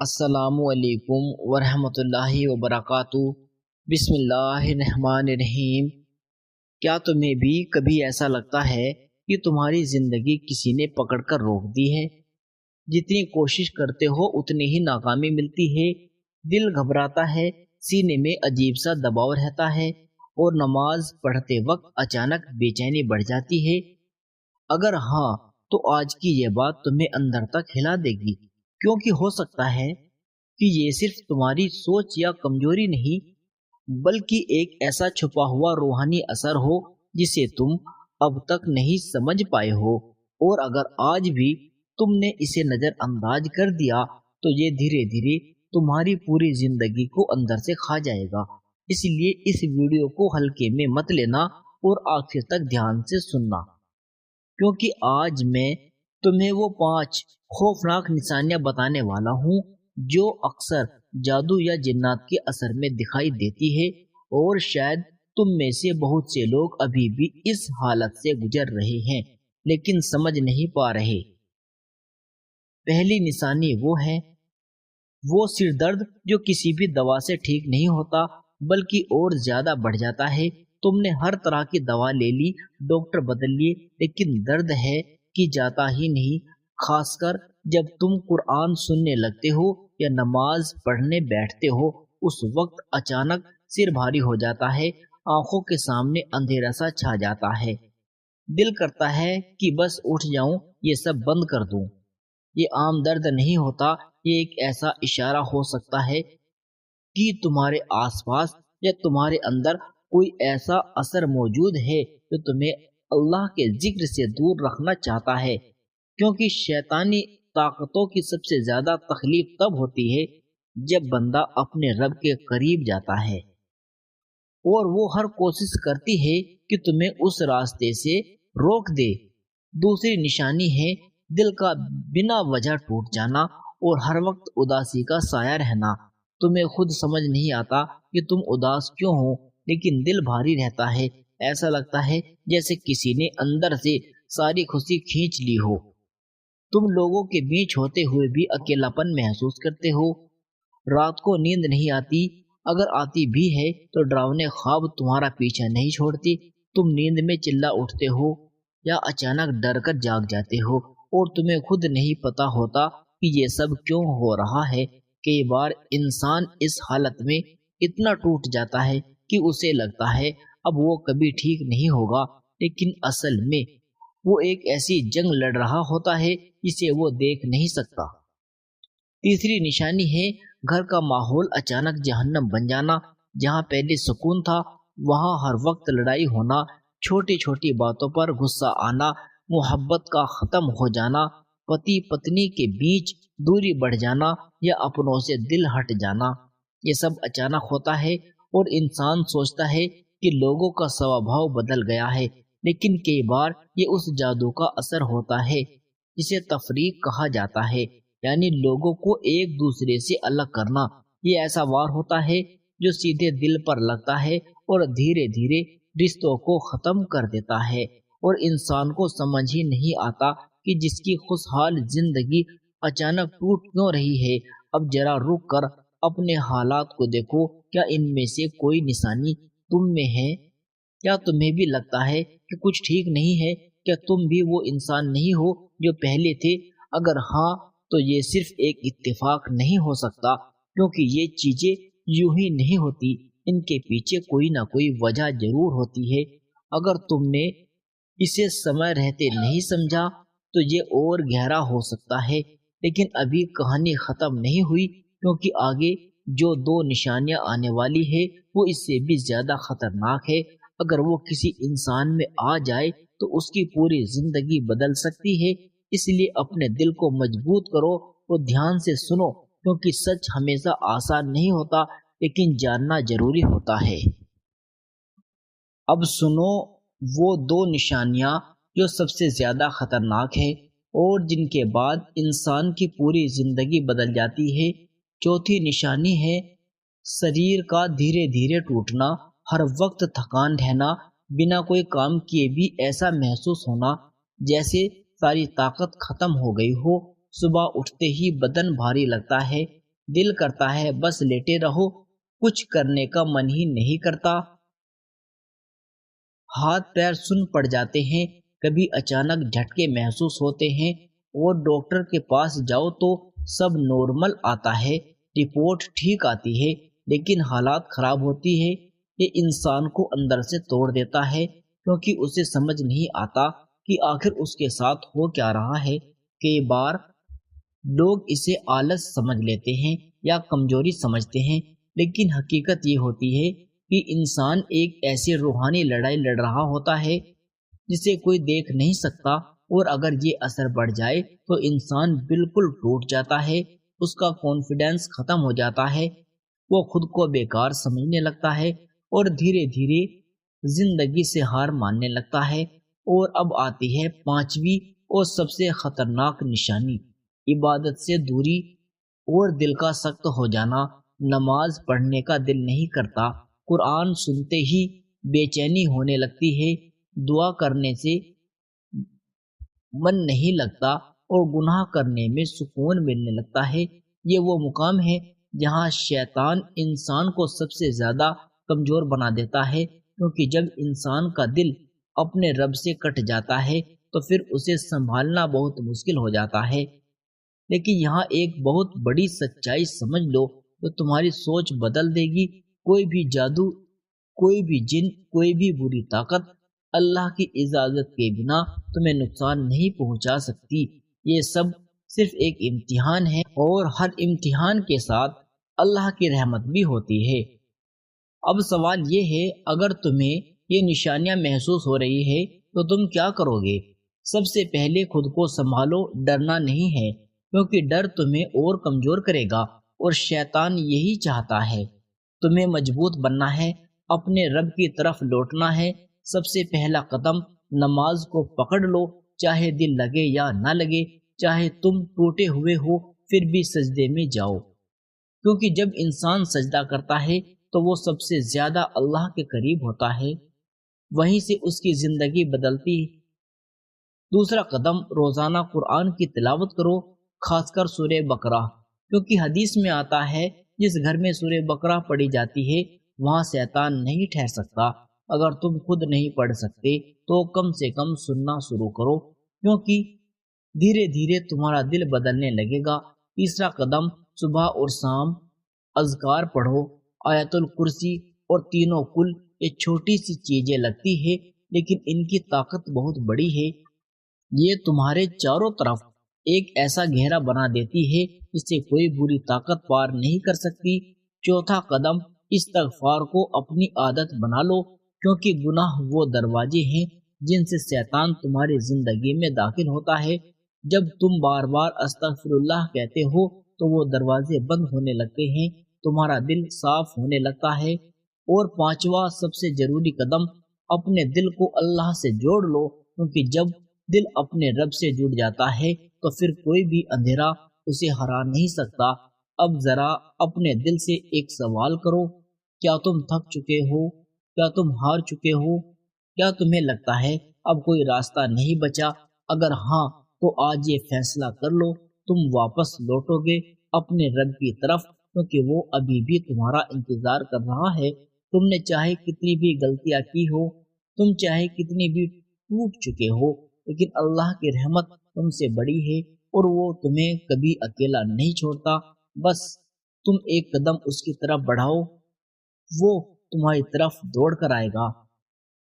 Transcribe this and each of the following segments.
السلام علیکم ورحمۃ اللہ وبرکاتہ۔ بسم اللہ الرحمن الرحیم۔ کیا تمہیں بھی کبھی ایسا لگتا ہے کہ تمہاری زندگی کسی نے پکڑ کر روک دی ہے؟ جتنی کوشش کرتے ہو اتنی ہی ناکامی ملتی ہے، دل گھبراتا ہے، سینے میں عجیب سا دباؤ رہتا ہے اور نماز پڑھتے وقت اچانک بے چینی بڑھ جاتی ہے۔ اگر ہاں تو آج کی یہ بات تمہیں اندر تک ہلا دے گی، کیونکہ ہو سکتا ہے کہ یہ صرف تمہاری سوچ یا کمزوری نہیں، بلکہ ایک ایسا چھپا ہوا روحانی اثر ہو جسے تم اب تک نہیں سمجھ پائے ہو، اور اگر آج بھی تم نے اسے نظر انداز کر دیا تو یہ دھیرے دھیرے تمہاری پوری زندگی کو اندر سے کھا جائے گا۔ اس لیے اس ویڈیو کو ہلکے میں مت لینا اور آخر تک دھیان سے سننا، کیونکہ آج میں تمہیں وہ 5 خوفناک نشانیاں بتانے والا ہوں جو اکثر جادو یا جنات کے اثر میں دکھائی دیتی ہے، اور شاید تم میں سے بہت سے لوگ ابھی بھی اس حالت سے گزر رہے ہیں لیکن سمجھ نہیں پا رہے۔ پہلی نشانی وہ سر درد جو کسی بھی دوا سے ٹھیک نہیں ہوتا بلکہ اور زیادہ بڑھ جاتا ہے۔ تم نے ہر طرح کی دوا لے لی، ڈاکٹر بدل لیے، لیکن درد ہے کہ جاتا ہی نہیں۔ خاص کر جب تم قرآن سننے لگتے ہو یا نماز پڑھنے بیٹھتے ہو، اس وقت اچانک سر بھاری ہو جاتا ہے، آنکھوں کے سامنے اندھیرا سا چھا جاتا ہے، دل کرتا ہے کہ بس اٹھ جاؤں، یہ سب بند کر دوں۔ یہ عام درد نہیں ہوتا، یہ ایک ایسا اشارہ ہو سکتا ہے کہ تمہارے آس پاس یا تمہارے اندر کوئی ایسا اثر موجود ہے جو تمہیں اللہ کے ذکر سے دور رکھنا چاہتا ہے، کیونکہ شیطانی طاقتوں کی سب سے زیادہ تخلیق تب ہوتی ہے جب بندہ اپنے رب کے قریب جاتا ہے، اور وہ ہر کوشش کرتی ہے کہ تمہیں اس راستے سے روک دے۔ دوسری نشانی ہے دل کا بنا وجہ ٹوٹ جانا اور ہر وقت اداسی کا سایہ رہنا۔ تمہیں خود سمجھ نہیں آتا کہ تم اداس کیوں ہو، لیکن دل بھاری رہتا ہے، ایسا لگتا ہے جیسے کسی نے اندر سے ساری خوشی کھینچ لی ہو۔ تم لوگوں کے بیچ ہوتے ہوئے بھی اکیلا پن محسوس کرتے ہو، رات کو نیند نہیں آتی، اگر آتی بھی ہے تو ڈراؤنے خواب تمہارا پیچھا نہیں چھوڑتی، تم نیند میں چلا اٹھتے ہو یا اچانک ڈر کر جاگ جاتے ہو اور تمہیں خود نہیں پتا ہوتا کہ یہ سب کیوں ہو رہا ہے۔ کئی بار انسان اس حالت میں اتنا ٹوٹ جاتا ہے کہ اسے لگتا ہے اب وہ کبھی ٹھیک نہیں ہوگا، لیکن اصل میں وہ ایک ایسی جنگ لڑ رہا ہوتا ہے جسے وہ دیکھ نہیں سکتا۔ تیسری نشانی ہے گھر کا ماحول اچانک جہنم بن جانا، جہاں پہلے سکون تھا وہاں ہر وقت لڑائی ہونا، چھوٹی چھوٹی باتوں پر غصہ آنا، محبت کا ختم ہو جانا، پتی پتنی کے بیچ دوری بڑھ جانا یا اپنوں سے دل ہٹ جانا، یہ سب اچانک ہوتا ہے اور انسان سوچتا ہے کہ لوگوں کا سوبھاؤ بدل گیا ہے، لیکن کئی بار یہ اس جادو کا اثر ہوتا ہے جسے تفریق کہا جاتا ہے، یعنی لوگوں کو ایک دوسرے سے الگ کرنا۔ یہ ایسا وار ہوتا ہے جو سیدھے دل پر لگتا ہے اور دھیرے دھیرے رشتوں کو ختم کر دیتا ہے، اور انسان کو سمجھ ہی نہیں آتا کہ جس کی خوشحال زندگی اچانک ٹوٹ کیوں رہی ہے۔ اب ذرا رک کر اپنے حالات کو دیکھو، کیا ان میں سے کوئی نشانی تم میں ہے؟ کیا تمہیں بھی لگتا ہے کہ کچھ ٹھیک نہیں ہے؟ کیا تم بھی وہ انسان نہیں ہو جو پہلے تھے؟ اگر ہاں تو یہ صرف ایک اتفاق نہیں ہو سکتا، کیونکہ یہ چیزیں یوں ہی نہیں ہوتی، ان کے پیچھے کوئی نہ کوئی وجہ ضرور ہوتی ہے۔ اگر تم نے اسے سمے رہتے نہیں سمجھا تو یہ اور گہرا ہو سکتا ہے، لیکن ابھی کہانی ختم نہیں ہوئی، کیونکہ آگے جو 2 نشانیاں آنے والی ہے وہ اس سے بھی زیادہ خطرناک ہے۔ اگر وہ کسی انسان میں آ جائے تو اس کی پوری زندگی بدل سکتی ہے، اس لیے اپنے دل کو مضبوط کرو اور دھیان سے سنو، کیونکہ سچ ہمیشہ آسان نہیں ہوتا، لیکن جاننا ضروری ہوتا ہے۔ اب سنو وہ 2 نشانیاں جو سب سے زیادہ خطرناک ہے اور جن کے بعد انسان کی پوری زندگی بدل جاتی ہے۔ چوتھی نشانی ہے شریر کا دھیرے دھیرے ٹوٹنا، ہر وقت تھکان رہنا، بنا کوئی کام کیے بھی ایسا محسوس ہونا جیسے ساری طاقت ختم ہو گئی ہو، صبح اٹھتے ہی بدن بھاری لگتا ہے، دل کرتا ہے بس لیٹے رہو، کچھ کرنے کا من ہی نہیں کرتا، ہاتھ پیر سن پڑ جاتے ہیں، کبھی اچانک جھٹکے محسوس ہوتے ہیں اور ڈاکٹر کے پاس جاؤ تو سب نارمل آتا ہے، رپورٹ ٹھیک آتی ہے، لیکن حالات خراب ہوتی ہے۔ یہ انسان کو اندر سے توڑ دیتا ہے، کیونکہ اسے سمجھ نہیں آتا کہ آخر اس کے ساتھ ہو کیا رہا ہے۔ کئی بار لوگ اسے آلس سمجھ لیتے ہیں یا کمزوری سمجھتے ہیں، لیکن حقیقت یہ ہوتی ہے کہ انسان ایک ایسی روحانی لڑائی لڑ رہا ہوتا ہے جسے کوئی دیکھ نہیں سکتا، اور اگر یہ اثر بڑھ جائے تو انسان بالکل ٹوٹ جاتا ہے، اس کا کانفیڈنس ختم ہو جاتا ہے، وہ خود کو بیکار سمجھنے لگتا ہے اور دھیرے دھیرے زندگی سے ہار ماننے لگتا ہے۔ اور اب آتی ہے پانچویں اور سب سے خطرناک نشانی، عبادت سے دوری اور دل کا سخت ہو جانا۔ نماز پڑھنے کا دل نہیں کرتا، قرآن سنتے ہی بے چینی ہونے لگتی ہے، دعا کرنے سے من نہیں لگتا اور گناہ کرنے میں سکون ملنے لگتا ہے۔ یہ وہ مقام ہے جہاں شیطان انسان کو سب سے زیادہ کمزور بنا دیتا ہے، کیونکہ جب انسان کا دل اپنے رب سے کٹ جاتا ہے تو پھر اسے سنبھالنا بہت مشکل ہو جاتا ہے۔ لیکن یہاں ایک بہت بڑی سچائی سمجھ لو تو تمہاری سوچ بدل دے گی۔ کوئی بھی جادو، کوئی بھی جن، کوئی بھی بری طاقت اللہ کی اجازت کے بنا تمہیں نقصان نہیں پہنچا سکتی۔ یہ سب صرف ایک امتحان ہے، اور ہر امتحان کے ساتھ اللہ کی رحمت بھی ہوتی ہے۔ اب سوال یہ ہے، اگر تمہیں یہ نشانیاں محسوس ہو رہی ہے تو تم کیا کرو گے؟ سب سے پہلے خود کو سنبھالو، ڈرنا نہیں ہے، کیونکہ ڈر تمہیں اور کمزور کرے گا، اور شیطان یہی چاہتا ہے۔ تمہیں مضبوط بننا ہے، اپنے رب کی طرف لوٹنا ہے۔ سب سے پہلا قدم، نماز کو پکڑ لو، چاہے دل لگے یا نہ لگے، چاہے تم ٹوٹے ہوئے ہو پھر بھی سجدے میں جاؤ، کیونکہ جب انسان سجدہ کرتا ہے تو وہ سب سے زیادہ اللہ کے قریب ہوتا ہے، وہیں سے اس کی زندگی بدلتی ہے۔ دوسرا قدم، روزانہ قرآن کی تلاوت کرو، خاص کر سورہ بقرہ، کیونکہ حدیث میں آتا ہے جس گھر میں سورہ بقرہ پڑھی جاتی ہے وہاں شیطان نہیں ٹھہر سکتا۔ اگر تم خود نہیں پڑھ سکتے تو کم سے کم سننا شروع کرو، کیونکہ دھیرے دھیرے تمہارا دل بدلنے لگے گا۔ تیسرا قدم، صبح اور شام اذکار پڑھو، آیت الکرسی اور تینوں کل۔ یہ چھوٹی سی چیزیں لگتی ہے لیکن ان کی طاقت بہت بڑی ہے، یہ تمہارے چاروں طرف ایک ایسا گھیرا بنا دیتی ہے جسے کوئی بری طاقت پار نہیں کر سکتی۔ چوتھا قدم، استغفار کو اپنی عادت بنا لو، کیونکہ گناہ وہ دروازے ہیں جن سے شیطان تمہاری زندگی میں داخل ہوتا ہے۔ جب تم بار بار استغفر اللہ کہتے ہو تو وہ دروازے بند ہونے لگتے ہیں، تمہارا دل صاف ہونے لگتا ہے۔ اور پانچواں سب سے ضروری قدم، اپنے دل کو اللہ سے جوڑ لو، کیونکہ جب دل اپنے رب سے جڑ جاتا ہے تو پھر کوئی بھی اندھیرا اسے ہرا نہیں سکتا۔ اب ذرا اپنے دل سے ایک سوال کرو، کیا تم تھک چکے ہو؟ کیا تم ہار چکے ہو؟ کیا تمہیں لگتا ہے اب کوئی راستہ نہیں بچا؟ اگر ہاں تو آج یہ فیصلہ کر لو، تم واپس لوٹو گے اپنے رب کی طرف، کیونکہ وہ ابھی بھی تمہارا انتظار کر رہا ہے۔ تم نے چاہے کتنی بھی غلطیاں کی ہو، تم چاہے کتنی بھی ٹوٹ چکے ہو، لیکن اللہ کی رحمت تم سے بڑی ہے اور وہ تمہیں کبھی اکیلا نہیں چھوڑتا۔ بس تم ایک قدم اس کی طرف بڑھاؤ، وہ تمہاری طرف دوڑ کر آئے گا۔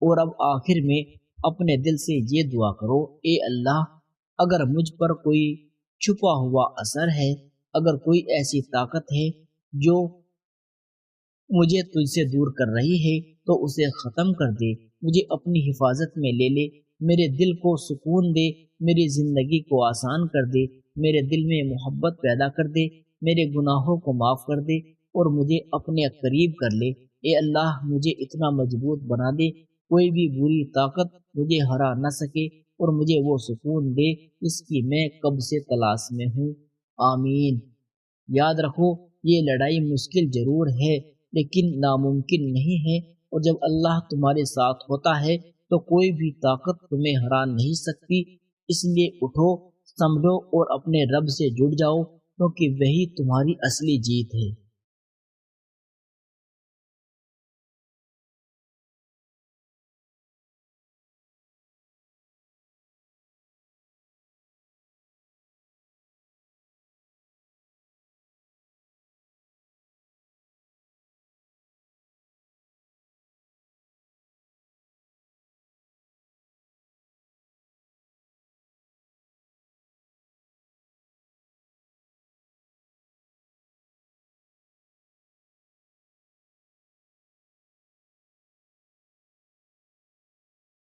اور اب آخر میں اپنے دل سے یہ دعا کرو، اے اللہ، اگر مجھ پر کوئی چھپا ہوا اثر ہے، اگر کوئی ایسی طاقت ہے جو مجھے تجھ سے دور کر رہی ہے تو اسے ختم کر دے، مجھے اپنی حفاظت میں لے لے، میرے دل کو سکون دے، میری زندگی کو آسان کر دے، میرے دل میں محبت پیدا کر دے، میرے گناہوں کو معاف کر دے اور مجھے اپنے قریب کر لے۔ اے اللہ، مجھے اتنا مضبوط بنا دے کوئی بھی بری طاقت مجھے ہرا نہ سکے، اور مجھے وہ سکون دے جس کی میں کب سے تلاش میں ہوں۔ آمین۔ یاد رکھو، یہ لڑائی مشکل ضرور ہے لیکن ناممکن نہیں ہے، اور جب اللہ تمہارے ساتھ ہوتا ہے تو کوئی بھی طاقت تمہیں ہرا نہیں سکتی۔ اس لیے اٹھو، سنبھلو اور اپنے رب سے جڑ جاؤ، کیونکہ وہی تمہاری اصلی جیت ہے۔